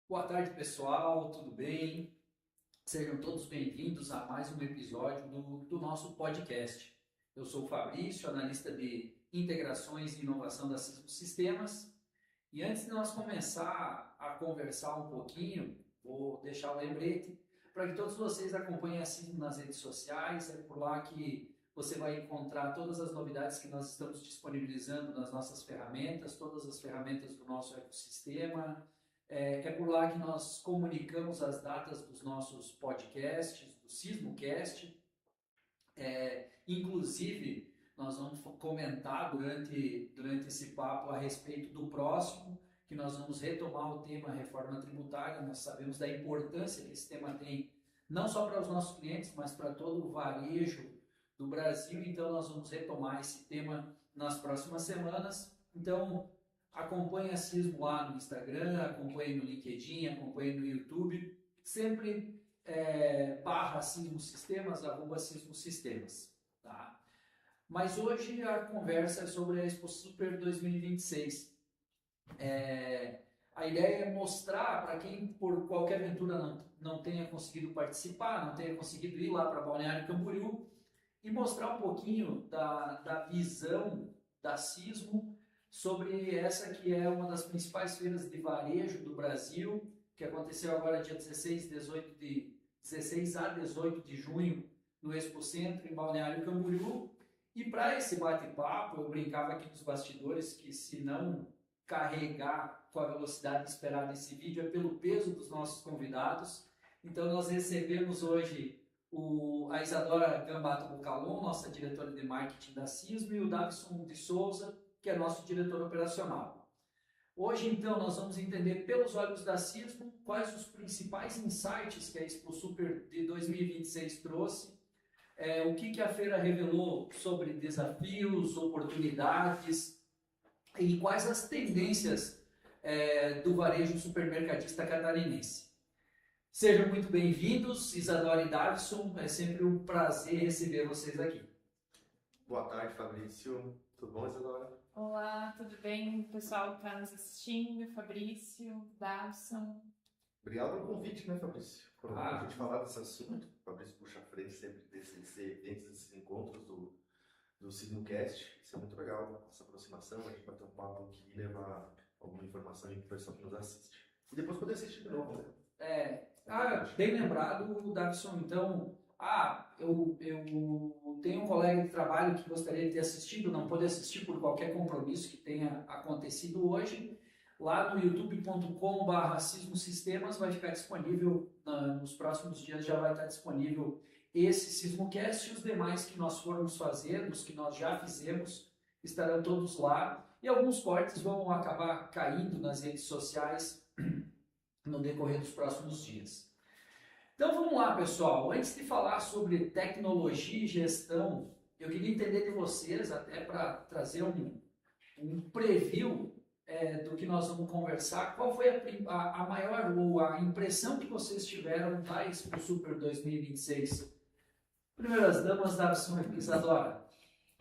Boa tarde, pessoal, tudo bem? Sejam todos bem-vindos a mais um episódio do nosso podcast. Eu sou o Fabrício, analista de integrações e inovação da Cisco Sistemas. E antes de nós começar a conversar um pouquinho, vou deixar o lembrete para que todos vocês acompanhem a Cisco nas redes sociais. É por lá que você vai encontrar todas as novidades que nós estamos disponibilizando nas nossas ferramentas, todas as ferramentas do nosso ecossistema. É por lá que nós comunicamos as datas dos nossos podcasts, do SismoCast. Inclusive, nós vamos comentar durante esse papo a respeito do próximo, que nós vamos retomar o tema reforma tributária. Nós sabemos da importância que esse tema tem, não só para os nossos clientes, mas para todo o varejo do Brasil. Então, nós vamos retomar esse tema nas próximas semanas. Então, acompanhe a Cismo lá no Instagram, acompanhe no LinkedIn, acompanhe no YouTube, sempre barra Cismo Sistemas, arroba Cismo Sistemas. Tá? Mas hoje a conversa é sobre a Expo Super 2026. A ideia é mostrar para quem por qualquer aventura não tenha conseguido participar, não tenha conseguido ir lá para Balneário Camboriú, e mostrar um pouquinho da visão da Cismo sobre essa que é uma das principais feiras de varejo do Brasil, que aconteceu agora dia 16 a 18 de junho no Expo Centro, em Balneário Camboriú. E para esse bate-papo, eu brincava aqui nos bastidores que se não carregar com a velocidade esperada esse vídeo é pelo peso dos nossos convidados. Então nós recebemos hoje a Isadora Gambato Bucalon, nossa diretora de marketing da Cismo, e o Davison de Souza, que é nosso diretor operacional. Hoje, então, nós vamos entender pelos olhos da Cismo quais os principais insights que a Expo Super de 2026 trouxe, o que a feira revelou sobre desafios, oportunidades e quais as tendências do varejo supermercadista catarinense. Sejam muito bem-vindos, Isadora e Davison, é sempre um prazer receber vocês aqui. Boa tarde, Fabrício. Tudo bom, Isadora? Olá, tudo bem, pessoal que está nos assistindo, Fabrício, Davison. Obrigado pelo convite, né, Fabrício? Por a gente falar desse assunto. O Fabrício puxa a frente sempre desses encontros do SismoCast. Isso é muito legal, essa aproximação. A gente vai ter um papo que leva alguma informação e o pessoal que nos assiste. E depois poder assistir de novo, né? Bem lembrado, Davison. Então, eu tenho um colega de trabalho que gostaria de ter assistido, não pôde assistir por qualquer compromisso que tenha acontecido hoje. Lá no youtube.com/Cismo Sistemas vai ficar disponível, nos próximos dias já vai estar disponível esse SismoCast e os demais que nós formos fazer, os que nós já fizemos, estarão todos lá. E alguns cortes vão acabar caindo nas redes sociais no decorrer dos próximos dias. Então vamos lá, pessoal. Antes de falar sobre tecnologia e gestão, eu queria entender de vocês, até para trazer um preview do que nós vamos conversar, qual foi a maior ou a impressão que vocês tiveram da Expo Super 2026? Primeiras damas, Davison e Isadora.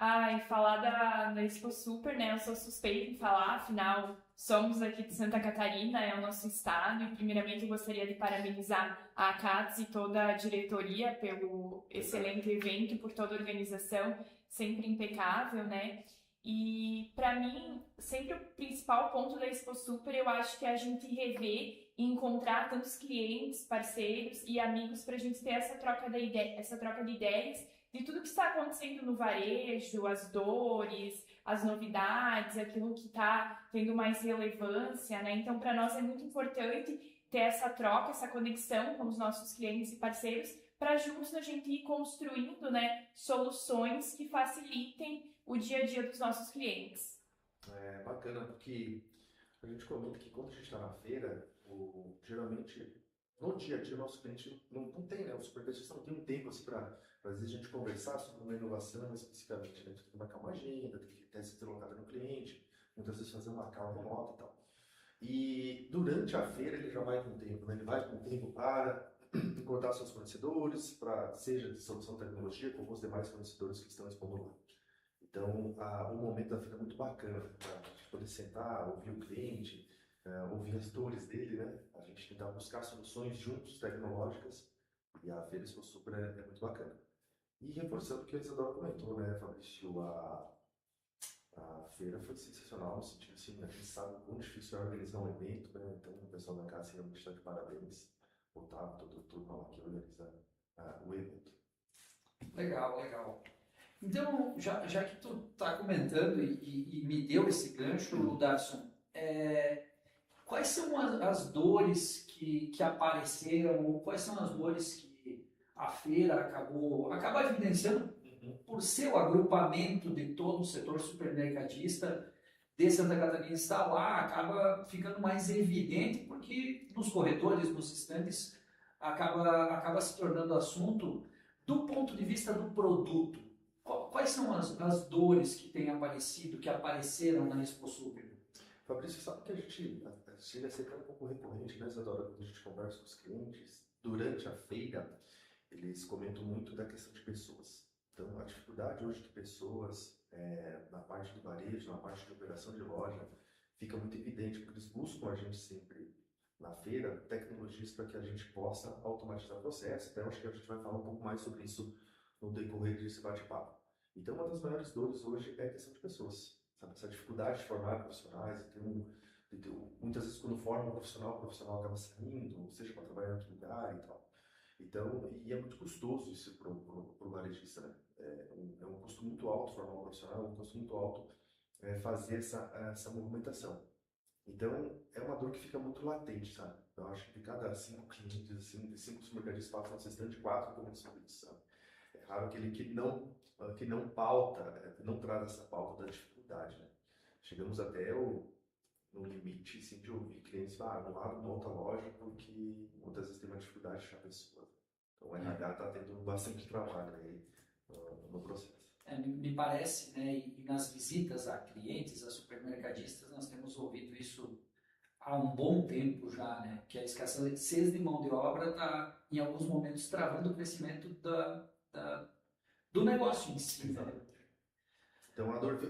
E falar da Expo Super, né? Eu sou suspeita em falar, afinal, somos aqui de Santa Catarina, é o nosso estado, e primeiramente eu gostaria de parabenizar a ACATS e toda a diretoria pelo excelente evento, por toda a organização, sempre impecável, né? E para mim, sempre o principal ponto da Expo Super, eu acho que é a gente rever e encontrar tantos clientes, parceiros e amigos para a gente ter essa troca de ideias de tudo que está acontecendo no varejo, as dores, as novidades, aquilo que está tendo mais relevância, né? Então, para nós é muito importante ter essa troca, essa conexão com os nossos clientes e parceiros, para juntos a gente ir construindo, né, soluções que facilitem o dia a dia dos nossos clientes. É bacana, porque a gente comenta que quando a gente está na feira, geralmente, no dia a dia, o nosso cliente não tem, né? O supermercadista não tem um tempo assim para às vezes a gente conversar sobre uma inovação especificamente, né? Tem que marcar uma agenda, tem que ter essa deslocada no cliente, muitas vezes fazer uma call remota e tal. E durante a feira ele já vai com tempo, né? Ele vai com tempo para encontrar seus fornecedores, seja de solução de tecnologia, como os demais fornecedores que estão expondo lá. Então, o momento da feira é muito bacana para poder sentar, ouvir o cliente, ouvir as dores dele, né? A gente tentar buscar soluções juntos, tecnológicas, e a Feira Expo Super é muito bacana. E reforçando o que a Isadora comentou, né, Fabrício, a feira foi sensacional, no sentido assim, a gente sabe o quão difícil é organizar um evento, né? Então o pessoal da casa realmente está de parabéns, o Otávio, toda a turma lá que organiza o evento. Legal, legal. Então, já que tu está comentando e me deu esse gancho, Darson, quais são as dores que apareceram, ou quais são as dores que a feira acaba evidenciando por seu agrupamento de todo o setor supermercadista de Santa Catarina está lá, acaba ficando mais evidente porque nos corredores, nos estandes, acaba se tornando assunto do ponto de vista do produto. Quais são as dores que têm aparecido, que apareceram na Expo Super? Fabrício, sabe que a gente chega a ser um pouco recorrente, né, Isadora, quando a gente conversa com os clientes, durante a feira, eles comentam muito da questão de pessoas. Então, a dificuldade hoje de pessoas na parte do varejo, na parte de operação de loja, fica muito evidente, porque eles buscam a gente sempre na feira tecnologias para que a gente possa automatizar o processo. Então, acho que a gente vai falar um pouco mais sobre isso no decorrer desse bate-papo. Então, uma das maiores dores hoje é a questão de pessoas, sabe? Essa dificuldade de formar profissionais, muitas vezes quando forma um profissional, o profissional acaba saindo, seja para trabalhar em outro lugar e tal. Então, e é muito custoso isso para o varejista, né? É um custo muito alto formar um profissional, é um custo muito alto fazer essa movimentação. Então, é uma dor que fica muito latente, sabe? Eu acho que de cada 5 clientes, assim, de 5 supermercadistas passam no restante 4 comentam sobre isso, sabe? É raro aquele que não pauta, não traz essa pauta da dificuldade, né? Chegamos até no limite, assim, de ouvir clientes, não abro uma outra loja porque muitas vezes tem uma dificuldade de achar pessoa. Então, o RH está tendo bastante trabalho aí no processo. Me parece, né, e nas visitas a clientes, a supermercadistas, nós temos ouvido isso há um bom tempo já, né, que a escassez de mão de obra está, em alguns momentos, travando o crescimento do negócio em si. Né? Então, a dor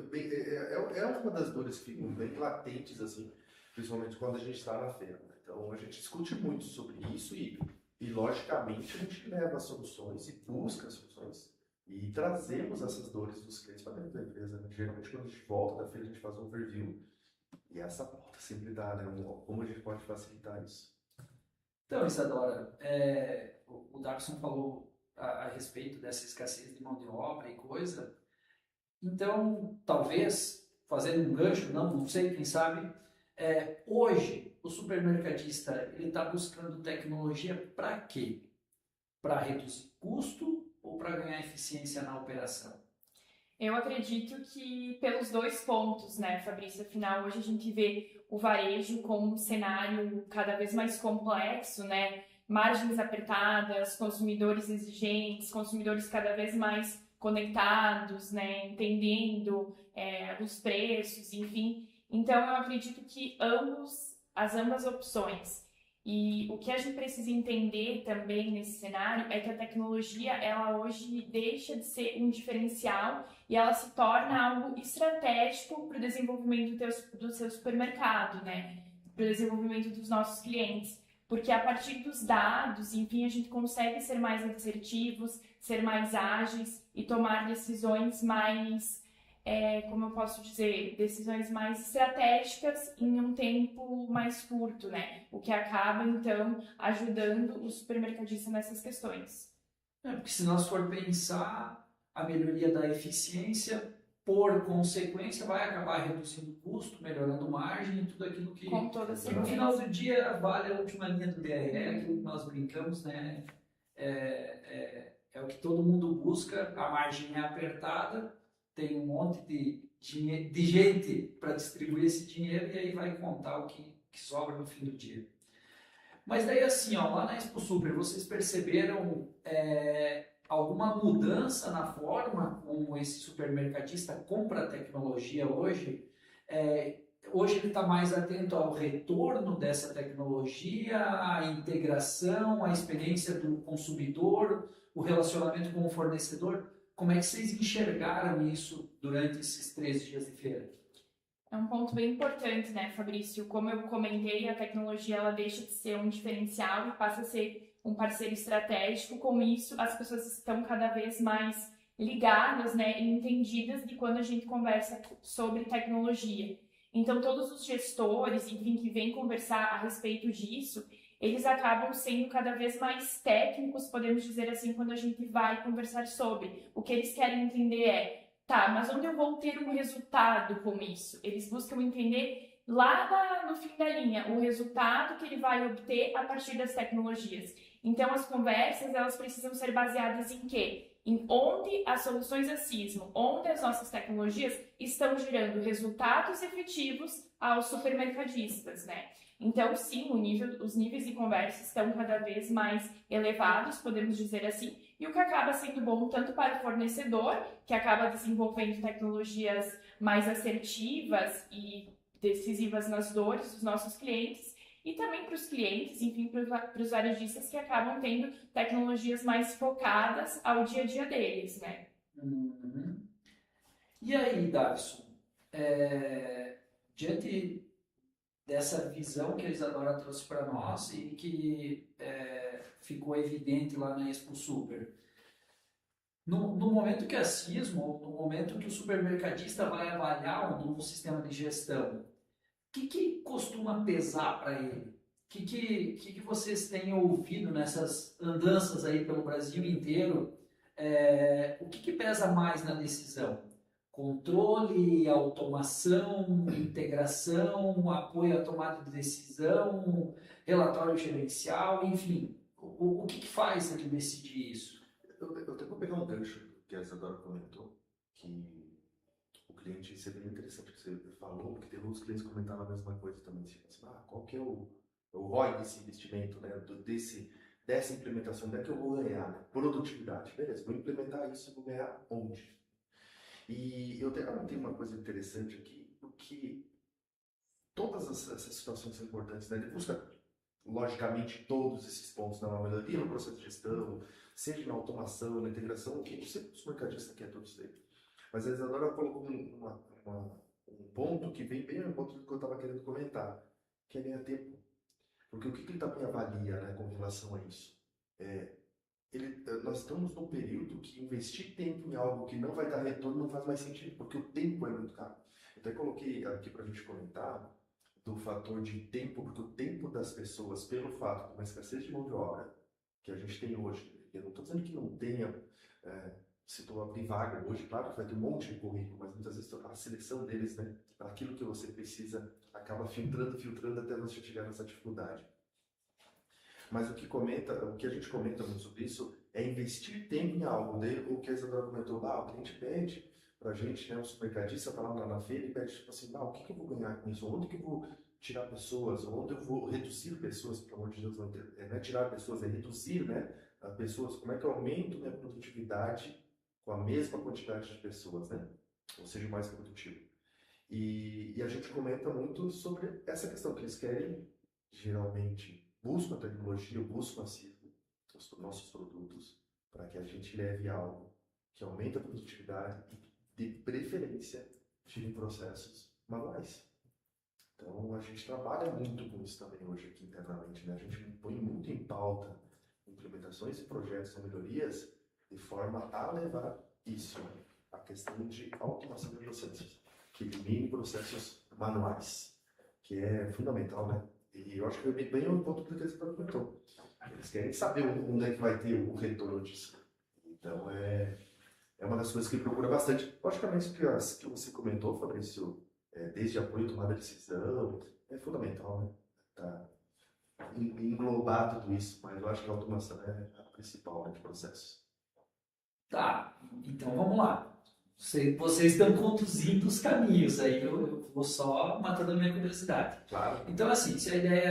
é uma das dores que ficam bem latentes, assim, principalmente quando a gente está na feira. Né? Então, a gente discute muito sobre isso e, logicamente, a gente leva soluções e busca soluções e trazemos essas dores dos clientes para dentro da empresa. Né? Geralmente, quando a gente volta da feira, a gente faz um overview e essa pauta sempre dá, né? Como a gente pode facilitar isso. Então, Isadora, o Darkson falou a respeito dessa escassez de mão de obra e coisa. Então, talvez, fazendo um gancho, não sei, quem sabe, hoje o supermercadista ele está buscando tecnologia para quê? Para reduzir custo ou para ganhar eficiência na operação? Eu acredito que pelos dois pontos, né, Fabrício? Afinal, hoje a gente vê o varejo como um cenário cada vez mais complexo, né? Margens apertadas, consumidores exigentes, consumidores cada vez mais conectados, né? Entendendo os preços, enfim. Então, eu acredito que ambas opções. E o que a gente precisa entender também nesse cenário é que a tecnologia, ela hoje deixa de ser um diferencial e ela se torna algo estratégico para o desenvolvimento do seu supermercado, né? Para o desenvolvimento dos nossos clientes. Porque a partir dos dados, enfim, a gente consegue ser mais assertivos, ser mais ágeis e tomar decisões mais, como eu posso dizer, decisões mais estratégicas em um tempo mais curto, né? O que acaba, então, ajudando o supermercadista nessas questões. Porque se nós for pensar, a melhoria da eficiência, por consequência, vai acabar reduzindo o custo, melhorando margem e tudo aquilo que, com toda certeza, no final do dia, vale a última linha do DRE, aquilo que nós brincamos, né? É o que todo mundo busca, a margem é apertada, tem um monte de gente para distribuir esse dinheiro e aí vai contar o que sobra no fim do dia. Mas daí assim, lá na Expo Super, vocês perceberam alguma mudança na forma como esse supermercadista compra tecnologia hoje? Hoje ele está mais atento ao retorno dessa tecnologia, à integração, à experiência do consumidor, o relacionamento com o fornecedor. Como é que vocês enxergaram isso durante esses 3 dias de feira? É um ponto bem importante, né, Fabrício? Como eu comentei, a tecnologia ela deixa de ser um diferencial e passa a ser um parceiro estratégico. Com isso, as pessoas estão cada vez mais ligadas, né, e entendidas de quando a gente conversa sobre tecnologia. Então, todos os gestores, enfim, que vêm conversar a respeito disso, eles acabam sendo cada vez mais técnicos, podemos dizer assim, quando a gente vai conversar sobre. O que eles querem entender é, tá, mas onde eu vou ter um resultado com isso? Eles buscam entender lá no fim da linha o resultado que ele vai obter a partir das tecnologias. Então, as conversas, elas precisam ser baseadas em quê? Em onde as soluções Assismo, onde as nossas tecnologias estão gerando resultados efetivos aos supermercadistas, né? Então, sim, os níveis de conversa estão cada vez mais elevados, podemos dizer assim, e o que acaba sendo bom tanto para o fornecedor, que acaba desenvolvendo tecnologias mais assertivas e decisivas nas dores dos nossos clientes, e também para os clientes, enfim, para os varejistas que acabam tendo tecnologias mais focadas ao dia a dia deles, né? Uhum. E aí, Davison, diante dessa visão que a Isadora trouxe para nós e que ficou evidente lá na Expo Super, no momento que a Assismo, no momento que o supermercadista vai avaliar um novo sistema de gestão, o que costuma pesar para ele? O que vocês têm ouvido nessas andanças aí pelo Brasil inteiro? O que pesa mais na decisão? Controle, automação, integração, apoio à tomada de decisão, relatório gerencial, enfim. O que faz ele decidir isso? Eu tenho que pegar um gancho que a Isadora comentou, que o cliente, isso é bem interessante que você falou, porque teve outros clientes que comentaram a mesma coisa também. Assim, qual que é o ROI desse investimento, né? Dessa implementação, onde é que eu vou ganhar? Né? Produtividade. Beleza, vou implementar isso e vou ganhar onde? E eu tenho uma coisa interessante aqui, porque todas essas situações são importantes, né? Ele busca, logicamente, todos esses pontos na melhoria no processo de gestão, seja na automação, na integração, o que o mercadista quer tudo isso aí. Mas a Isadora colocou um ponto que vem bem ao ponto do que eu estava querendo comentar, que é ganhar tempo. Porque o que ele também avalia, né, com relação a isso? Nós estamos num período que investir tempo em algo que não vai dar retorno não faz mais sentido, porque o tempo é muito caro. Eu até coloquei aqui para a gente comentar do fator de tempo, porque o tempo das pessoas, pelo fato de uma escassez de mão de obra que a gente tem hoje, eu não estou dizendo que não tenha, se tu abrir vaga hoje, claro que vai ter um monte de currículo, mas muitas vezes a seleção deles, né, aquilo que você precisa, acaba filtrando até você chegar nessa dificuldade. Mas o que a gente comenta muito sobre isso é investir tempo em algo. O que a Isadora comentou, o cliente pede pra gente, né, o supermercadista tá lá na feira e pede tipo assim, o que eu vou ganhar com isso? Onde que eu vou tirar pessoas? Onde eu vou reduzir pessoas? Pelo amor de Deus, não é tirar pessoas, é reduzir, né, pessoas. Como é que eu aumento minha produtividade com a mesma quantidade de pessoas, né? Ou seja, mais produtivo. E a gente comenta muito sobre essa questão que eles querem, geralmente, buscam a tecnologia, buscam os nossos produtos para que a gente leve algo que aumente a produtividade e, de preferência, tire processos manuais. Então, a gente trabalha muito com isso também hoje aqui internamente, né? A gente põe muito em pauta implementações e projetos de melhorias de forma a levar isso, né? A questão de automação de processos, que elimine processos manuais, que é fundamental, né? E eu acho que foi bem o ponto que você comentou. Eles querem saber onde é que vai ter o retorno disso. Então, é uma das coisas que ele procura bastante. Logicamente, que você comentou, Fabrício, desde apoio à tomada de decisão, é fundamental, né? Tá englobar tudo isso, mas eu acho que a automação é a principal, né, de processos. Tá, então vamos lá. Vocês estão conduzindo os caminhos aí, eu vou só matando a minha curiosidade. Claro. Então, assim, se a ideia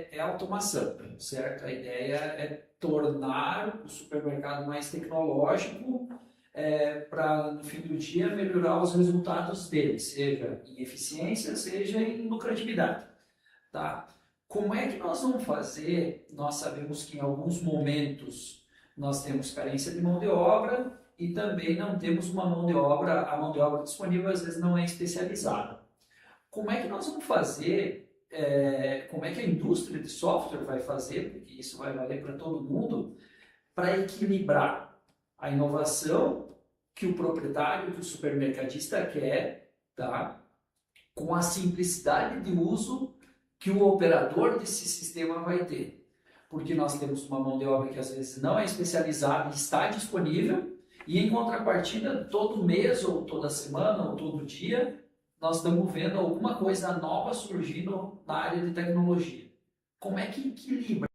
é automação, certo? A ideia é tornar o supermercado mais tecnológico para, no fim do dia, melhorar os resultados dele, seja em eficiência, seja em lucratividade. Tá? Como é que nós vamos fazer? Nós sabemos que em alguns momentos nós temos carência de mão de obra, e também não temos a mão de obra disponível às vezes não é especializada. como é que nós vamos fazer, como é que a indústria de software vai fazer, porque isso vai valer para todo mundo, para equilibrar a inovação que o proprietário, que o supermercadista quer, tá? Com a simplicidade de uso que o operador desse sistema vai ter. Porque nós temos uma mão de obra que às vezes não é especializada e está disponível, e em contrapartida, todo mês, ou toda semana, ou todo dia, nós estamos vendo alguma coisa nova surgindo na área de tecnologia. Como é que equilibra?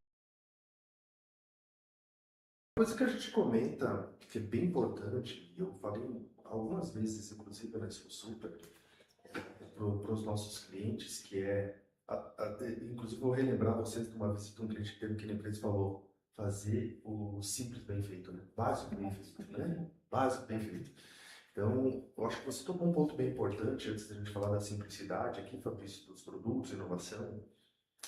Coisa que a gente comenta, que é bem importante, e eu falei algumas vezes, inclusive na Expo Super, para os nossos clientes, que inclusive vou relembrar vocês de uma visita que um cliente teve que a empresa falou, fazer o simples bem feito, né? Básico bem feito, né? Básico bem feito. Então, eu acho que você tocou um ponto bem importante antes da gente falar da simplicidade aqui, Fabrício, dos produtos, inovação,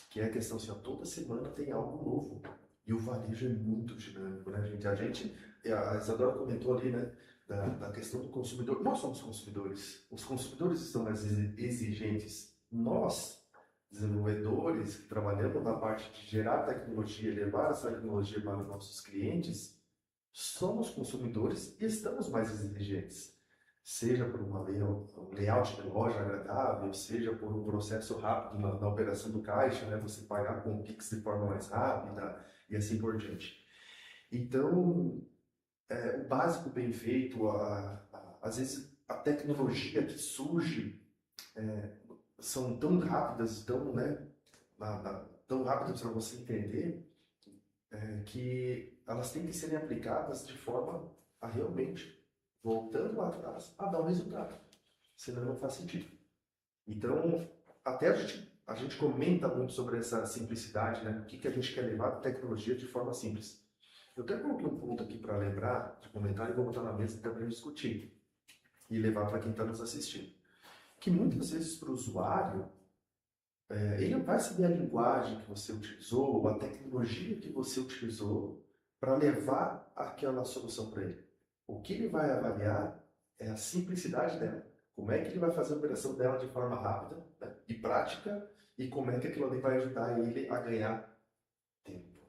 que é a questão assim, ó, toda semana tem algo novo. E o varejo é muito dinâmico, né, gente? A Isadora comentou ali, né, da questão do consumidor. Nós somos consumidores. Os consumidores estão mais exigentes. Nós, desenvolvedores, que trabalhamos na parte de gerar tecnologia, levar essa tecnologia para os nossos clientes, somos consumidores e estamos mais exigentes. Seja por um layout de loja agradável, seja por um processo rápido na operação do caixa, né, você pagar com o Pix de forma mais rápida e assim por diante. Então, o básico bem feito, às vezes a tecnologia que surge são tão rápidas, tão rápidas para você entender, que elas têm que serem aplicadas de forma a realmente, voltando lá atrás, a dar um resultado. Senão não faz sentido. Então, até a gente comenta muito sobre essa simplicidade, né? O que a gente quer levar da tecnologia de forma simples. Eu até coloquei um ponto aqui para lembrar, de comentar, e vou botar na mesa para a gente discutir. E levar para quem está nos assistindo. Que muitas vezes para o usuário, ele não vai saber a linguagem que você utilizou, ou a tecnologia que você utilizou para levar aquela solução para ele. O que ele vai avaliar é a simplicidade dela. Como é que ele vai fazer a operação dela de forma rápida, né, e prática, e como é que aquilo ali vai ajudar ele a ganhar tempo.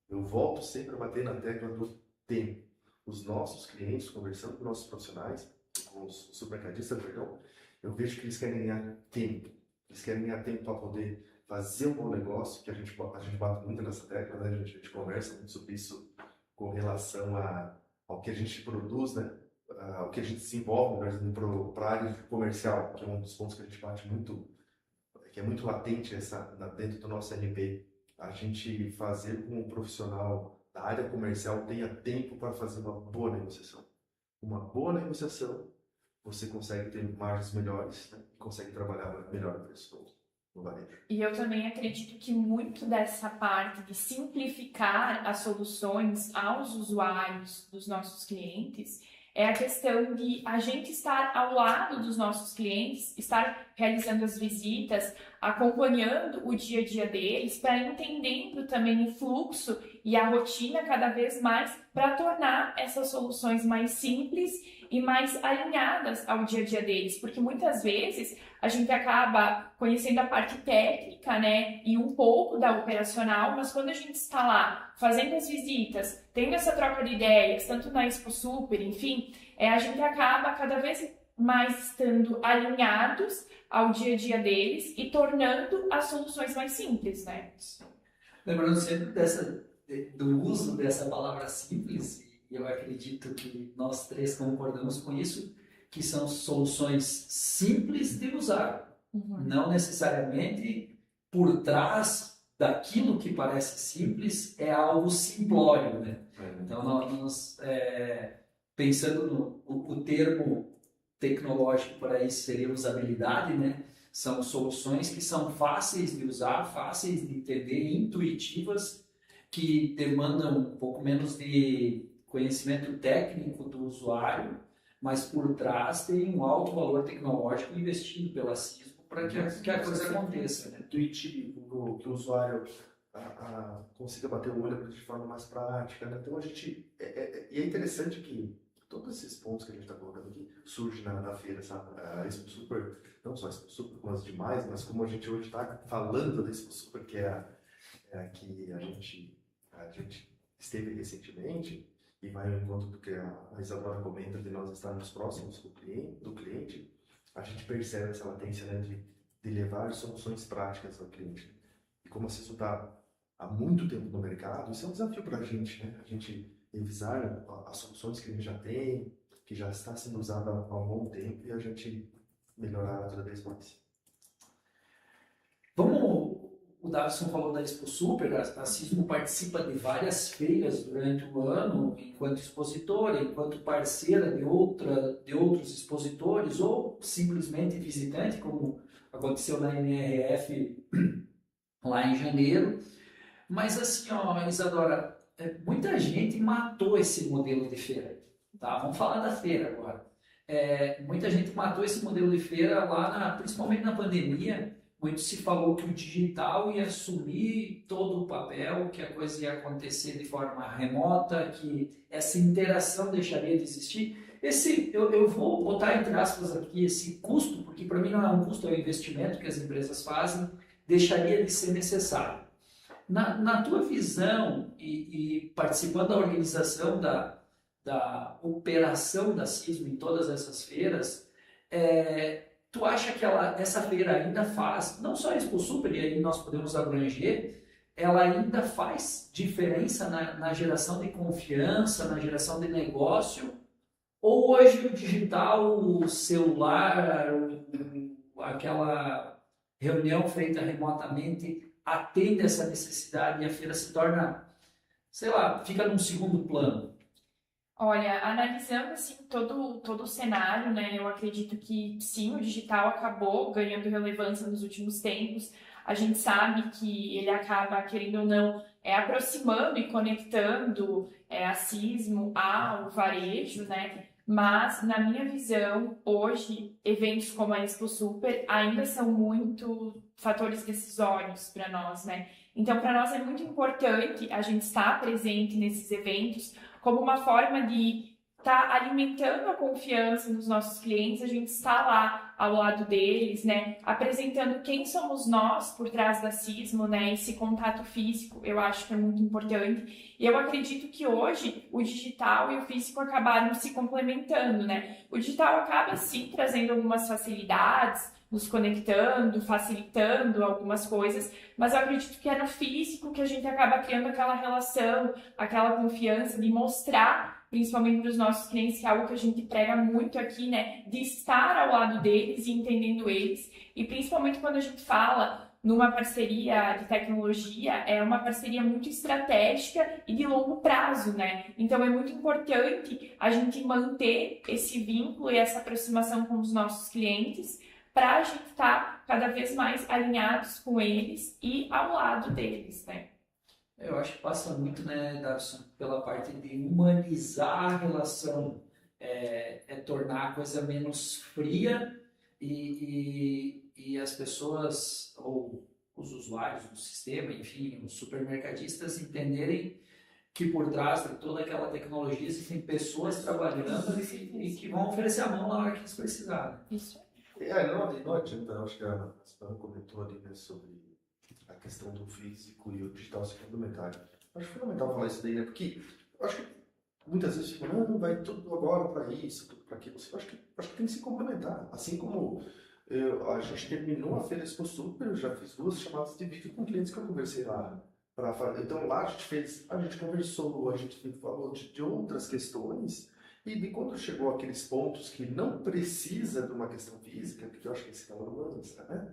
Eu volto sempre a bater na tecla do tempo. Os nossos clientes, conversando com nossos profissionais, com os supermercadistas, eu vejo que eles querem ganhar tempo. Eles querem ganhar tempo para poder fazer um bom negócio, que a gente bate muito nessa tecla, né? A gente conversa muito sobre isso com relação ao que a gente produz, né? Ao que a gente desenvolve, por exemplo, para a área comercial, que é um dos pontos que a gente bate muito, que é muito latente dentro do nosso RP. A gente fazer com que um profissional da área comercial tenha tempo para fazer uma boa negociação. Uma boa negociação, você consegue ter margens melhores, né? E consegue trabalhar melhor o preço no varejo. E eu também acredito que muito dessa parte de simplificar as soluções aos usuários dos nossos clientes é a questão de a gente estar ao lado dos nossos clientes, estar realizando as visitas, acompanhando o dia a dia deles, para entendendo também o fluxo e a rotina cada vez mais, para tornar essas soluções mais simples e mais alinhadas ao dia a dia deles, porque muitas vezes a gente acaba conhecendo a parte técnica, né, e um pouco da operacional, mas quando a gente está lá fazendo as visitas, tendo essa troca de ideias, tanto na Expo Super, enfim, a gente acaba cada vez mais estando alinhados ao dia a dia deles e tornando as soluções mais simples, né? Lembrando sempre do uso dessa palavra simples, e eu acredito que nós três concordamos com isso, que são soluções simples de usar, não necessariamente por trás daquilo que parece simples é algo simplório, né? Então, nós pensando no termo tecnológico para isso seria usabilidade, né? São soluções que são fáceis de usar, fáceis de entender, intuitivas, que demandam um pouco menos de conhecimento técnico do usuário, mas por trás tem um alto valor tecnológico investido pela Cisco para que a coisa aconteça. Né? Intuitivo, que o usuário consiga bater o olho de forma mais prática. Né? Então, e é interessante que todos esses pontos que a gente está colocando aqui surgem na feira, sabe? A Expo Super, não só a Expo Super, como as demais, mas como a gente hoje está falando da Expo Super, que é a que a gente esteve recentemente, e vai ao encontro do que a Isadora comenta de nós estarmos próximos do cliente, a gente percebe essa latência, né, de levar soluções práticas ao cliente. E como a Cisco está há muito tempo no mercado, isso é um desafio para a gente, né? A gente revisar as soluções que a gente já tem, que já está sendo usada há um bom tempo, e a gente melhorar cada vez mais. O Davison falou da Expo Super, a Cisco participa de várias feiras durante o ano, enquanto expositora, enquanto parceira de outros expositores, ou simplesmente visitante, como aconteceu na NRF lá em janeiro. Mas assim, ó, Isadora, muita gente matou esse modelo de feira. Tá? Vamos falar da feira agora. Muita gente matou esse modelo de feira lá, principalmente na pandemia. Muito se falou que o digital ia assumir todo o papel, que a coisa ia acontecer de forma remota, que essa interação deixaria de existir. Eu vou botar entre aspas aqui esse custo, porque para mim não é um custo, é um investimento que as empresas fazem, deixaria de ser necessário. Na tua visão e participando da organização da operação da Cisco em todas essas feiras, tu acha que essa feira ainda faz, não só a Expo Super, e aí nós podemos abranger, ela ainda faz diferença na geração de confiança, na geração de negócio? Ou hoje o digital, o celular, aquela reunião feita remotamente atende essa necessidade e a feira se torna, sei lá, fica num segundo plano? Olha, analisando assim todo o cenário, né, eu acredito que sim, o digital acabou ganhando relevância nos últimos tempos. A gente sabe que ele acaba, querendo ou não, aproximando e conectando a Cismo ao varejo, né? Mas, na minha visão, hoje, eventos como a Expo Super ainda são muito fatores decisórios para nós, né? Então, para nós é muito importante a gente estar presente nesses eventos como uma forma de estar alimentando a confiança nos nossos clientes, a gente está lá ao lado deles, né, apresentando quem somos nós por trás da Cismo, né, esse contato físico, eu acho que é muito importante. E eu acredito que hoje o digital e o físico acabaram se complementando, né. O digital acaba, sim, trazendo algumas facilidades, nos conectando, facilitando algumas coisas, mas eu acredito que é no físico que a gente acaba criando aquela relação, aquela confiança de mostrar, principalmente para os nossos clientes, que é algo que a gente prega muito aqui, né, de estar ao lado deles e entendendo eles, e principalmente quando a gente fala numa parceria de tecnologia, é uma parceria muito estratégica e de longo prazo, né? Então é muito importante a gente manter esse vínculo e essa aproximação com os nossos clientes, para a gente estar cada vez mais alinhados com eles e ao lado deles, né? Eu acho que passa muito, né, Davison, pela parte de humanizar a relação, tornar a coisa menos fria e as pessoas, ou os usuários do sistema, enfim, os supermercadistas entenderem que por trás de toda aquela tecnologia existem pessoas trabalhando e que vão oferecer a mão na hora que eles precisarem. Isso. Não adianta, eu acho que a Spam comentou ali, né, sobre a questão do físico e o digital se complementarem. Acho fundamental falar isso daí, né, porque eu acho que muitas vezes ficam, não, vai tudo agora para isso, tudo para aquilo. Eu acho que tem que se complementar. Assim como a gente terminou a feira Expo Super, eu já fiz 2 chamadas de vídeo com clientes que eu conversei lá. Então lá a gente conversou, a gente falou de outras questões. E de quando chegou aqueles pontos que não precisa de uma questão física, porque eu acho que esse calor lança, né?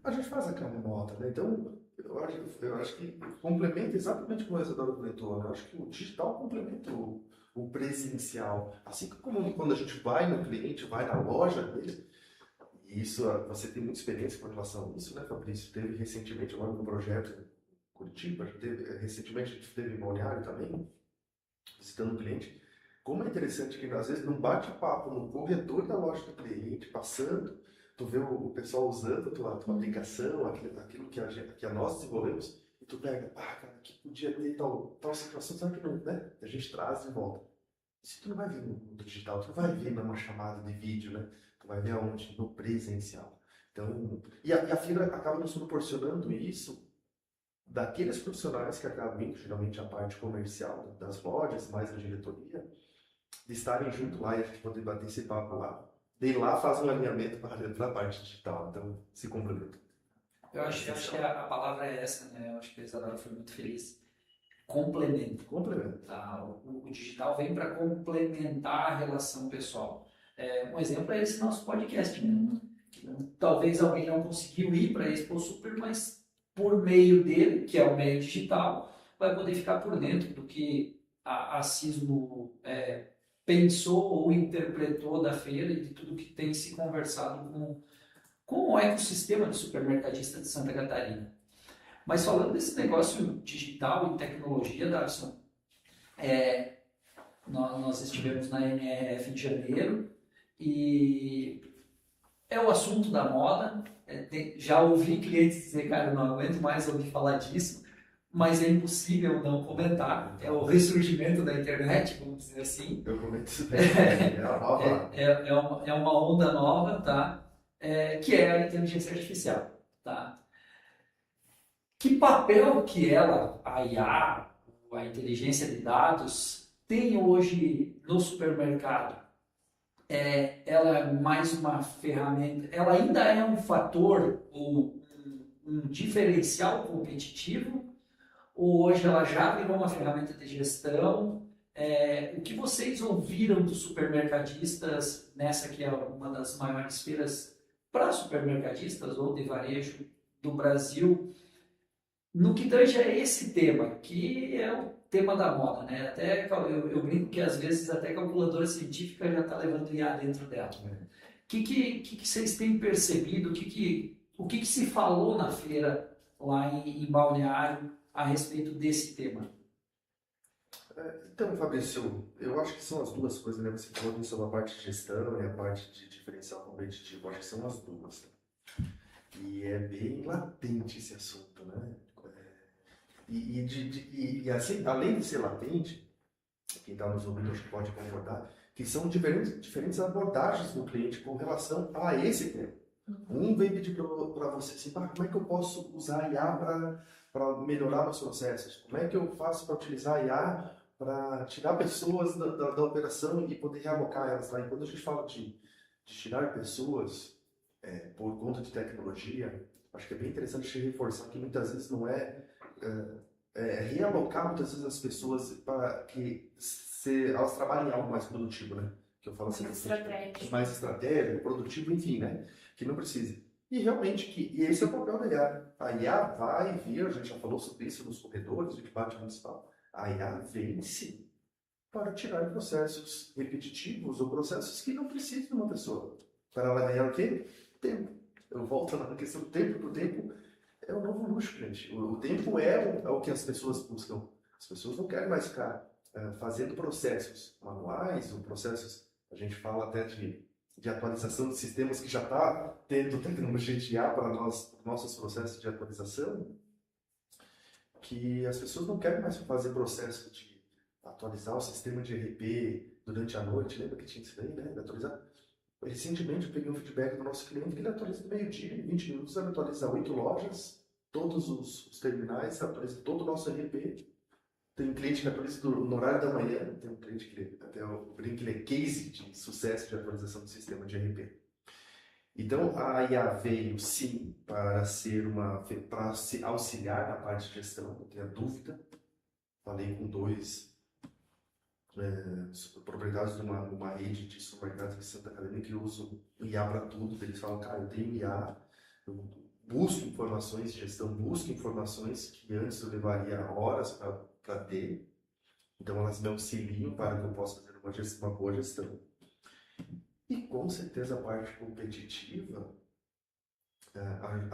A gente faz aquela remota, né? Então, eu acho que complementa exatamente como o Isadora comentou, né? Eu acho que o digital complementa o presencial. Assim como quando a gente vai no cliente, vai na loja dele, e isso, você tem muita experiência com relação a isso, né, Fabrício? Teve recentemente agora um projeto em Curitiba, recentemente a gente teve em Balneário também, visitando o cliente. Como é interessante que às vezes num bate-papo no corredor da loja do cliente, passando, tu vê o pessoal usando a tua aplicação, aquilo que nós desenvolvemos, e tu pega, cara, que podia ter tal situação, sabe que não, né? A gente traz de volta. Isso tu não vai ver no digital, tu não vai ver numa chamada de vídeo, né? Tu vai ver aonde? No presencial. Então, e a feira acaba nos proporcionando isso daqueles profissionais que acabam indo, geralmente a parte comercial das lojas, mais a diretoria, de estarem junto lá e a gente poder bater esse papo lá. Daí lá faz um alinhamento para a parte digital, então se complementa. Eu acho que a palavra é essa, né? Eu acho que a Isadora foi muito feliz. Complemento. Complemento. Tá? O digital vem para complementar a relação pessoal. Um exemplo é esse nosso podcast, né? Talvez alguém não conseguiu ir para a Expo Super, mas por meio dele, que é o meio digital, vai poder ficar por dentro do que a Cismo pensou ou interpretou da feira e de tudo que tem se conversado com o ecossistema de supermercadista de Santa Catarina. Mas falando desse negócio digital e tecnologia, Darson, nós estivemos na NRF em janeiro e é o assunto da moda. Já ouvi clientes dizer, cara, eu não aguento mais ouvir falar disso, mas é impossível não comentar. É o ressurgimento da internet, vamos dizer assim. Eu comento isso bem. É uma nova. É uma onda nova, tá? Que é a inteligência artificial, tá? Que papel que a IA, a inteligência de dados, tem hoje no supermercado? Ela é mais uma ferramenta, ela ainda é um fator ou um diferencial competitivo, ou hoje ela já virou uma ferramenta de gestão? O que vocês ouviram dos supermercadistas nessa que é uma das maiores feiras para supermercadistas ou de varejo do Brasil, no que tange a esse tema, que é o tema da moda, né? Até eu brinco que às vezes até calculadora científica já está levando IA dentro dela. O que vocês têm percebido? O que se falou na feira lá em Balneário a respeito desse tema? Então, Fabrício, eu acho que são as duas coisas, né? Você falou sobre a parte de gestão e a parte de diferencial competitivo. Eu acho que são as duas. E é bem latente esse assunto, né? E assim, além de ser latente, quem está nos ouvindo acho que pode concordar, que são diferentes abordagens do cliente com relação a esse tema. Um vem pedir para você assim, como é que eu posso usar a IA para melhorar meus processos? Como é que eu faço para utilizar a IA para tirar pessoas da operação e poder realocar elas lá? E quando a gente fala de tirar pessoas por conta de tecnologia, acho que é bem interessante reforçar que muitas vezes não realocar muitas vezes as pessoas para que elas trabalhem em algo mais produtivo, né? Que eu falo assim, mais estratégico, produtivo, enfim, né? Que não precise. E realmente, e esse é o papel da IA. A IA vai vir, a gente já falou sobre isso nos corredores de debate municipal, a IA vem sim para tirar processos repetitivos ou processos que não precisam de uma pessoa. Para ela ganhar o quê? Tempo. Eu volto na questão do tempo, porque o tempo é o novo luxo, gente. O tempo é o que as pessoas buscam. As pessoas não querem mais ficar fazendo processos manuais ou processos, a gente fala até de atualização de sistemas que já está tendo tecnologia de IA para nossos processos de atualização, que as pessoas não querem mais fazer processo de atualizar o sistema de ERP durante a noite. Lembra que tinha isso daí, né? De atualizar? Recentemente eu peguei um feedback do nosso cliente que ele atualiza no meio-dia, em 20 minutos, ele atualiza 8 lojas, todos os terminais, atualiza todo o nosso ERP. Tem um cliente que atualiza no horário da manhã, tem um cliente que até eu brinco que ele é case de sucesso de atualização do sistema de ERP. Então a IA veio sim para se auxiliar na parte de gestão, não tenha dúvida. Falei com dois propriedades de uma rede de supermercados em Santa Catarina que usam IA para tudo. Eles falam, cara, eu tenho IA, eu busco informações de gestão, busco informações que antes eu levaria horas para ter. Então elas me auxiliam para que eu possa fazer uma boa gestão. E com certeza a parte competitiva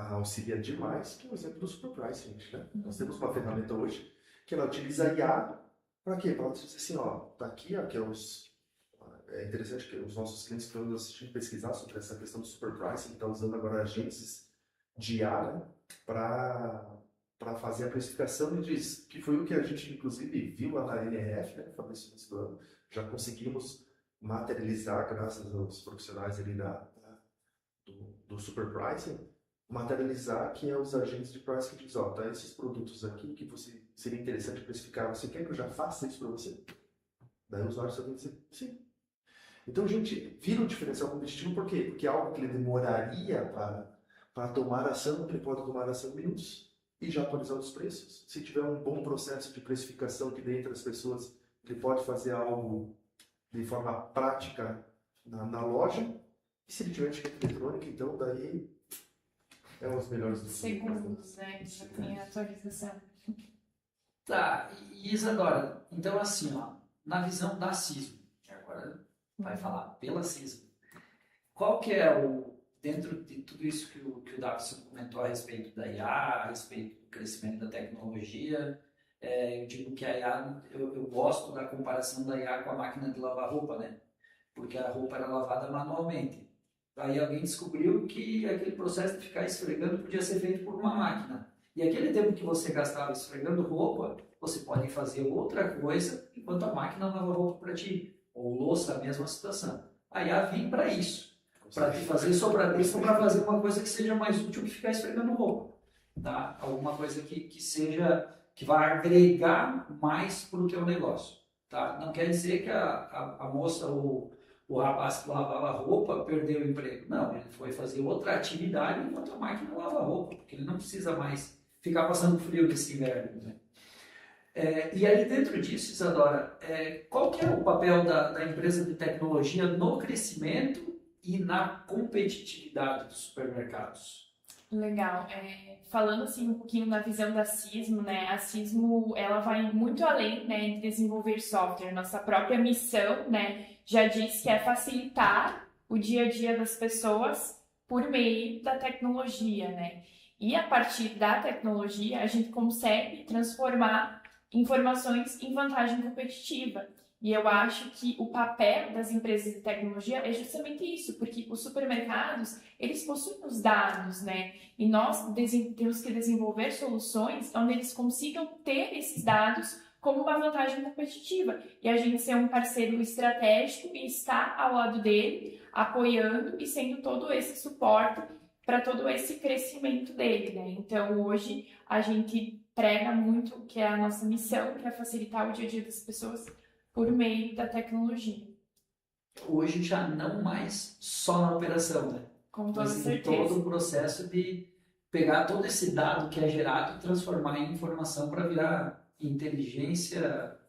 auxilia demais, que é o exemplo do Superprice, gente, né? Nós temos uma ferramenta hoje que ela utiliza a IA para quê? Para ela dizer assim, ó, tá aqui, ó, que é interessante que os nossos clientes estão assistindo pesquisar sobre essa questão do Superprice, que está usando agora agências de IA, né, para para fazer a precificação e diz que foi o que a gente, inclusive, viu lá na NRF, né, Fabrício, nesse ano. Já conseguimos materializar, graças aos profissionais ali do Super Pricing, materializar que é os agentes de pricing que diz, ó, tá esses produtos aqui que você seria interessante precificar, você quer que eu já faça isso para você? Daí o usuário só tem que dizer, sim. Então a gente vira um diferencial competitivo, por quê? Porque é algo que ele demoraria para tomar ação, ele pode tomar ação em minutos e já atualizar os preços. Se tiver um bom processo de precificação que dê entre as pessoas, ele pode fazer algo de forma prática na loja. E se ele tiver etiqueta eletrônica, então daí é um dos melhores dos Segundos, né? Já tem a atualização. Tá, e Isadora, então assim, ó, na visão da CISM, que agora vai falar pela CISM, qual que é dentro de tudo isso que o Davison comentou a respeito da IA, a respeito do crescimento da tecnologia, eu digo que a IA, eu gosto da comparação da IA com a máquina de lavar roupa, né? Porque a roupa era lavada manualmente. Aí alguém descobriu que aquele processo de ficar esfregando podia ser feito por uma máquina. E aquele tempo que você gastava esfregando roupa, você pode fazer outra coisa enquanto a máquina lava roupa para ti. Ou louça, a mesma situação. A IA vem para isso. Para te fazer sobrar tempo para fazer uma coisa que seja mais útil que ficar esfregando roupa. Tá? Alguma coisa que seja, que vai agregar mais para o teu negócio. Tá? Não quer dizer que a moça ou o rapaz que lavava roupa perdeu o emprego. Não, ele foi fazer outra atividade enquanto a máquina lava roupa, porque ele não precisa mais ficar passando frio nesse inverno. Né? E aí, dentro disso, Isadora, qual que é o papel da empresa de tecnologia no crescimento e na competitividade dos supermercados? Legal. Falando assim um pouquinho na visão da Sismo, né? A Sismo, ela vai muito além, né, de desenvolver software. Nossa própria missão, né, já diz que é facilitar o dia a dia das pessoas por meio da tecnologia, né? E a partir da tecnologia, a gente consegue transformar informações em vantagem competitiva. E eu acho que o papel das empresas de tecnologia é justamente isso, porque os supermercados, eles possuem os dados, né? E nós temos que desenvolver soluções onde eles consigam ter esses dados como uma vantagem competitiva. E a gente ser um parceiro estratégico e estar ao lado dele, apoiando e sendo todo esse suporte para todo esse crescimento dele, né? Então, hoje, a gente prega muito que é a nossa missão, que é facilitar o dia a dia das pessoas por meio da tecnologia. Hoje já não mais só na operação, né? Com toda mas em certeza. todo o processo de pegar todo esse dado que é gerado e transformar em informação para virar inteligência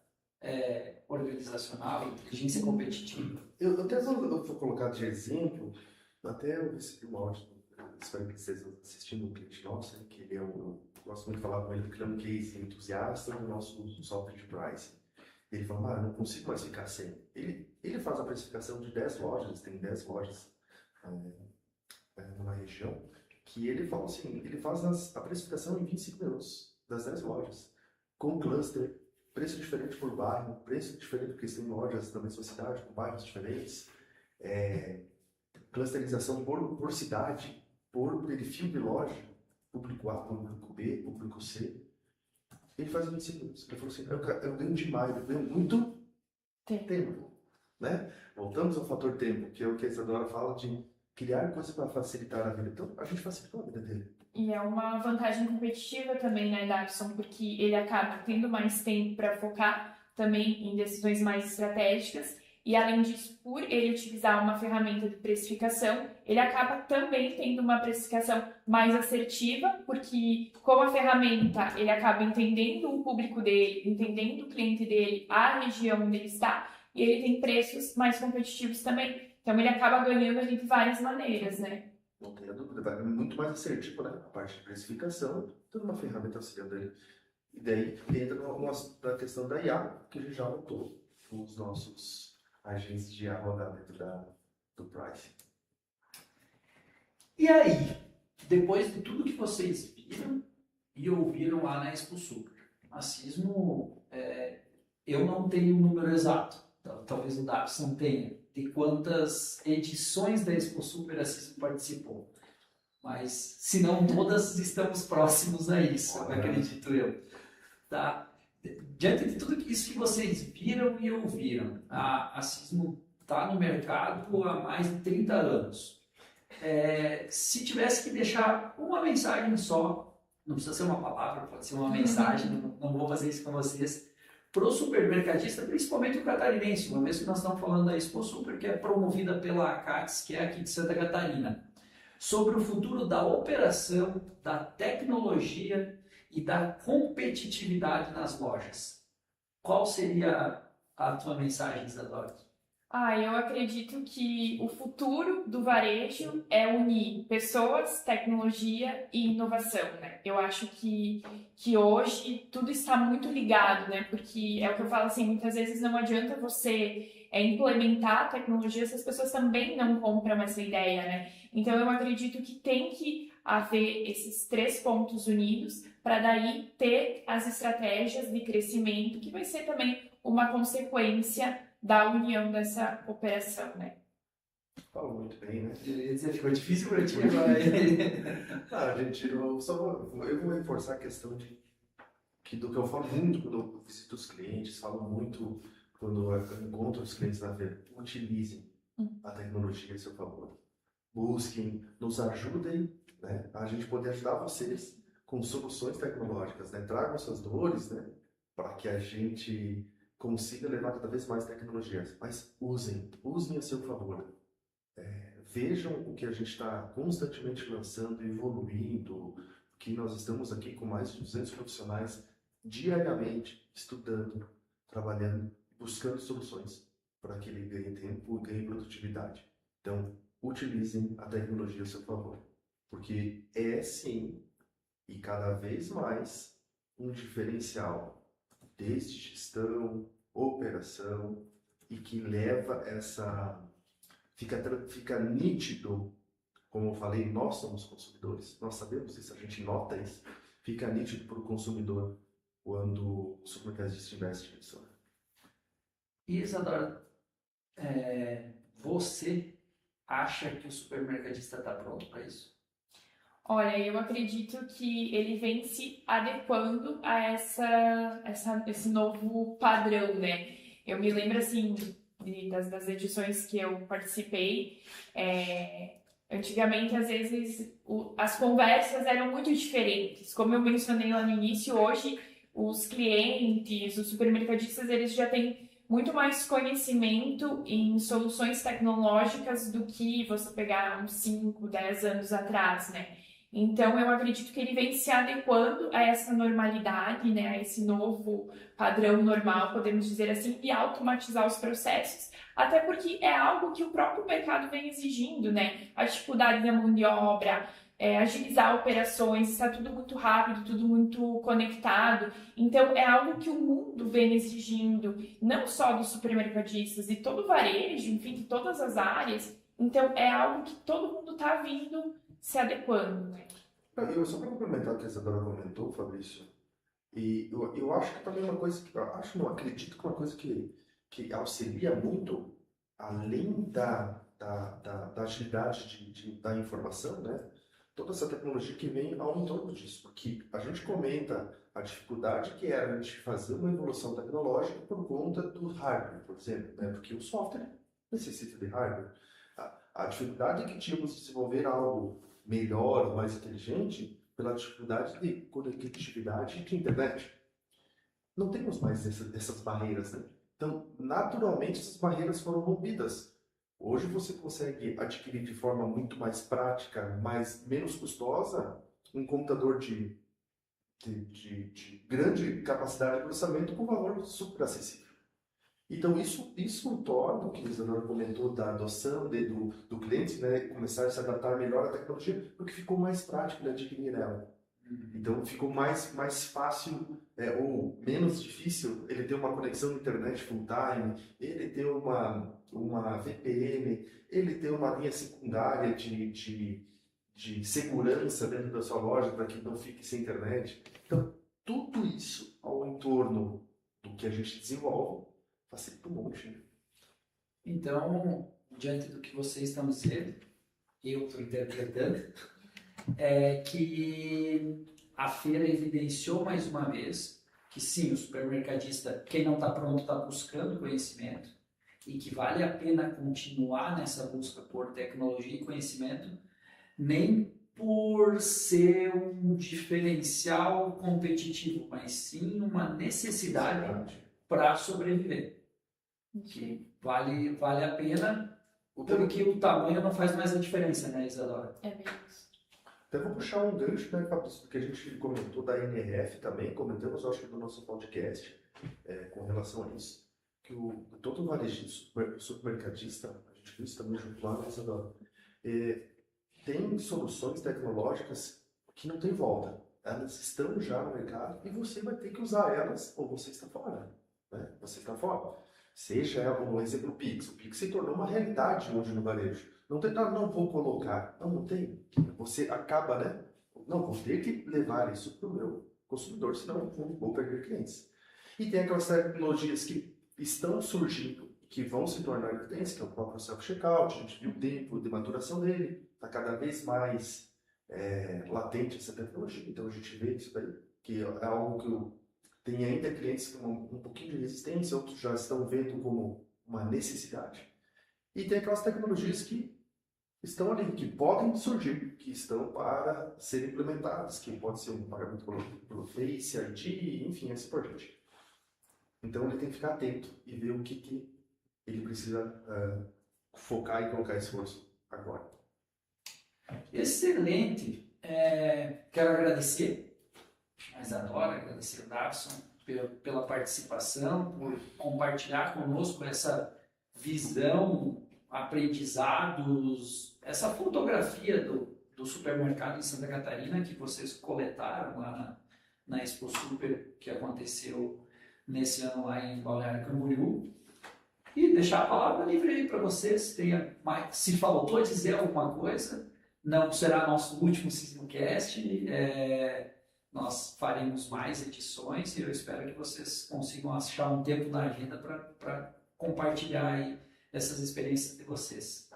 organizacional, inteligência competitiva. Eu até vou colocar de exemplo, até eu recebi um áudio, espero que vocês assistindo um cliente nosso, que ele eu gosto muito de falar com ele, porque ele é um case entusiasta do nosso software de pricing. Ele fala, eu não consigo mais ficar sem. Ele faz a precificação de 10 lojas, tem 10 lojas numa região, que ele fala assim, ele faz a precificação em 25 minutos, das 10 lojas, com cluster, preço diferente por bairro, preço diferente porque tem lojas da mesma cidade, com bairros diferentes, clusterização por cidade, por perfil de loja, público A, público B, público C. Ele faz 25 minutos. Ele falou assim, eu ganho demais, eu ganho muito tempo. Né? Voltamos ao fator tempo, que é o que a Isadora fala de criar coisas para facilitar a vida. Então, a gente facilitou a vida dele. E é uma vantagem competitiva também, né, Davison? Porque ele acaba tendo mais tempo para focar também em decisões mais estratégicas. E, além disso, por ele utilizar uma ferramenta de precificação, ele acaba também tendo uma precificação mais assertiva, porque com a ferramenta ele acaba entendendo o público dele, entendendo o cliente dele, a região onde ele está, e ele tem preços mais competitivos também. Então, ele acaba ganhando ali de várias maneiras, né? Não tenha dúvida, vai muito mais assertivo, né? A parte de precificação, toda uma ferramenta auxiliando ele. E daí entra na questão da IA, que a gente já notou os nossos agentes de IA rodar dentro do pricing. E aí, depois de tudo que vocês viram e ouviram lá na Expo Super, a Sismo, eu não tenho um número exato, talvez o Davison tenha, de quantas edições da Expo Super a Sismo participou. mas se não todas, estamos próximos a isso, acredito eu. Tá? Diante de tudo isso que vocês viram e ouviram, a Sismo está no mercado há mais de 30 anos. Se tivesse que deixar uma mensagem só, não precisa ser uma palavra, pode ser uma mensagem, não vou fazer isso com vocês, para o supermercadista, principalmente o catarinense, uma vez que nós estamos falando da Expo Super, que é promovida pela ACATS, que é aqui de Santa Catarina, sobre o futuro da operação, da tecnologia e da competitividade nas lojas. Qual seria a tua mensagem, Isadora? Eu acredito que o futuro do varejo é unir pessoas, tecnologia e inovação, né? Eu acho que hoje tudo está muito ligado, né? Porque é o que eu falo assim, muitas vezes não adianta você implementar a tecnologia se as pessoas também não compram essa ideia, né? Então eu acredito que tem que haver esses 3 pontos unidos para daí ter as estratégias de crescimento, que vai ser também uma consequência da união dessa operação, né? Falou muito bem, né? Ficou difícil para ti agora. Gente, eu vou reforçar a questão do que eu falo muito quando eu visito os clientes, falo muito quando eu encontro os clientes na feira. Utilizem a tecnologia a seu favor. Busquem, nos ajudem, né, a gente poder ajudar vocês com soluções tecnológicas, né? Tragam suas dores, né, para que a gente consiga levar cada vez mais tecnologias, mas usem a seu favor. Vejam o que a gente está constantemente lançando, evoluindo, que nós estamos aqui com mais de 200 profissionais diariamente estudando, trabalhando, buscando soluções para que ele ganhe tempo e ganhe produtividade. Então, utilizem a tecnologia a seu favor, porque é sim, e cada vez mais, um diferencial desde gestão, operação, e que leva fica nítido, como eu falei, nós somos consumidores, nós sabemos isso, a gente nota isso, fica nítido para o consumidor quando o supermercadista investe nisso. E Isadora, você acha que o supermercadista está pronto para isso? Olha, eu acredito que ele vem se adequando a esse novo padrão, né? Eu me lembro, assim, das edições que eu participei, antigamente, às vezes, as conversas eram muito diferentes. Como eu mencionei lá no início, hoje, os clientes, os supermercadistas, eles já têm muito mais conhecimento em soluções tecnológicas do que você pegar uns 5, 10 anos atrás, né? Então, eu acredito que ele vem se adequando a essa normalidade, né, a esse novo padrão normal, podemos dizer assim, e automatizar os processos, até porque é algo que o próprio mercado vem exigindo, né? A dificuldade da mão de obra, agilizar operações, está tudo muito rápido, tudo muito conectado. Então, é algo que o mundo vem exigindo, não só dos supermercadistas, e todo o varejo, enfim, de todas as áreas. Então, é algo que todo mundo está vindo se adequando, né? Eu só para complementar o que a Isadora comentou, Fabrício, e eu acho que também uma coisa que acredito que uma coisa que auxilia muito, além da agilidade da informação, né? Toda essa tecnologia que vem ao entorno disso, porque a gente comenta a dificuldade que era a gente fazer uma evolução tecnológica por conta do hardware, por exemplo, né? Porque o software necessita de hardware. A dificuldade que tínhamos de desenvolver algo melhor, mais inteligente, pela dificuldade de conectividade de internet. Não temos mais essas barreiras, né? Então, naturalmente, essas barreiras foram rompidas. Hoje você consegue adquirir de forma muito mais prática, menos custosa, um computador de grande capacidade de processamento com valor super acessível. Então, isso torna, o que o Isadora comentou, da adoção do cliente, né, começar a se adaptar melhor à tecnologia, porque ficou mais prático de adquirir ela. Então, ficou mais fácil ou menos difícil ele ter uma conexão à internet full time, ele ter uma VPN, ele ter uma linha secundária de segurança dentro da sua loja para que não fique sem internet. Então, tudo isso ao entorno do que a gente desenvolve facilita um monte. Então, diante do que vocês estão dizendo, eu estou interpretando, é que a feira evidenciou mais uma vez que sim, o supermercadista, quem não está pronto, está buscando conhecimento e que vale a pena continuar nessa busca por tecnologia e conhecimento, nem por ser um diferencial competitivo, mas sim uma necessidade para sobreviver. Que vale a pena, porque o tamanho não faz mais a diferença, né, Isadora? É bem isso. Até vou puxar um gancho, né, Fabrício, porque a gente comentou da NRF também, comentamos, acho que no nosso podcast, com relação a isso, que todo o varejista, supermercadista, a gente viu isso também junto lá, né, Isadora, tem soluções tecnológicas que não tem volta. Elas estão já no mercado e você vai ter que usar elas ou você está fora. Né? Você está fora. Seja, por exemplo, o Pix. O Pix se tornou uma realidade hoje no varejo. Não tem, não vou colocar. Não tem. Você acaba, né? Não, vou ter que levar isso para o meu consumidor, senão vou perder clientes. E tem aquelas tecnologias que estão surgindo, que vão se tornar evidentes, que é o próprio self-checkout. A gente viu o tempo de maturação dele. Está cada vez mais latente essa tecnologia. Então a gente vê isso daí, que é algo que tem ainda clientes com um pouquinho de resistência, outros já estão vendo como uma necessidade. E tem aquelas tecnologias que estão ali, que podem surgir, que estão para serem implementadas, que pode ser um pagamento pelo Face, ID, enfim, assim por diante. Então ele tem que ficar atento e ver o que ele precisa focar e colocar esforço agora. Excelente! Quero agradecer a Isadora, agradecer o Davson pela participação, por compartilhar conosco essa visão, aprendizados, essa fotografia do supermercado em Santa Catarina que vocês coletaram lá na Expo Super, que aconteceu nesse ano lá em Balneário Camboriú. E deixar a palavra livre aí para vocês. Se faltou dizer alguma coisa, não será nosso último SismoCast. Nós faremos mais edições e eu espero que vocês consigam achar um tempo na agenda para compartilhar aí essas experiências de vocês.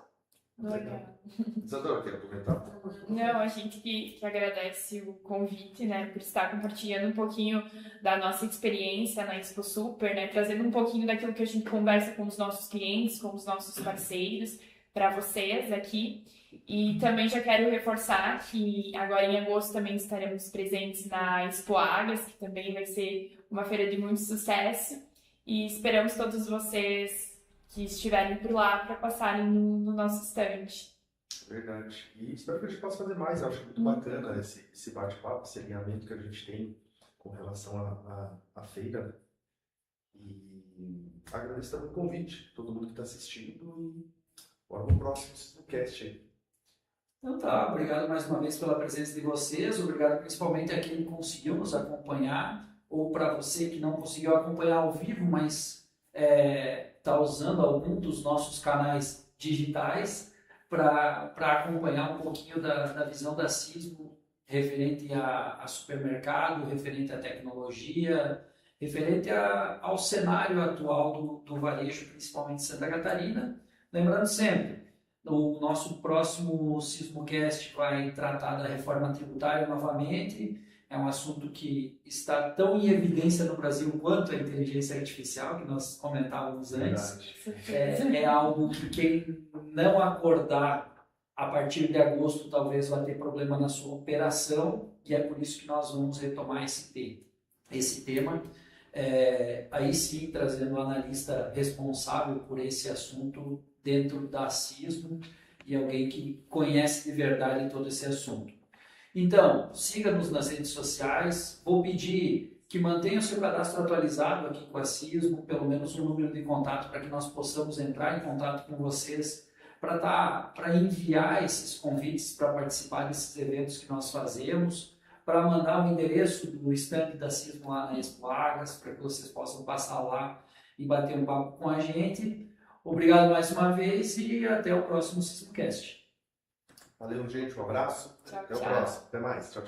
Legal. Isadora, quer comentar? Não, a gente que agradece o convite, né, por estar compartilhando um pouquinho da nossa experiência na Expo Super, né, trazendo um pouquinho daquilo que a gente conversa com os nossos clientes, com os nossos parceiros, para vocês aqui. E também já quero reforçar que agora em agosto também estaremos presentes na Expo Águas, que também vai ser uma feira de muito sucesso. E esperamos todos vocês que estiverem por lá para passarem no nosso stand. Verdade. E espero que a gente possa fazer mais. Eu acho muito bacana esse bate-papo, esse alinhamento que a gente tem com relação à feira. E agradeço também o convite, todo mundo que está assistindo. E bora pro próximo podcast aí. Então tá, obrigado mais uma vez pela presença de vocês, obrigado principalmente a quem conseguiu nos acompanhar, ou para você que não conseguiu acompanhar ao vivo, mas está usando algum dos nossos canais digitais para acompanhar um pouquinho da visão da Sismo referente a supermercado, referente à tecnologia, referente ao cenário atual do varejo, principalmente de Santa Catarina. Lembrando sempre, o nosso próximo SismoCast vai tratar da reforma tributária novamente. É um assunto que está tão em evidência no Brasil quanto a inteligência artificial, que nós comentávamos antes. É algo que quem não acordar a partir de agosto talvez vai ter problema na sua operação, e é por isso que nós vamos retomar esse tema. Aí sim, trazendo um analista responsável por esse assunto dentro da Sismo e alguém que conhece de verdade todo esse assunto. Então, siga-nos nas redes sociais. Vou pedir que mantenha o seu cadastro atualizado aqui com a Sismo, pelo menos um número de contato para que nós possamos entrar em contato com vocês para enviar esses convites para participar desses eventos que nós fazemos, para mandar o endereço do stand da Sismo lá na Expo Águas, para que vocês possam passar lá e bater um papo com a gente. Obrigado mais uma vez e até o próximo SismoCast. Valeu, gente. Um abraço. Tchau, Até o tchau. próximo. Até mais. Tchau, tchau.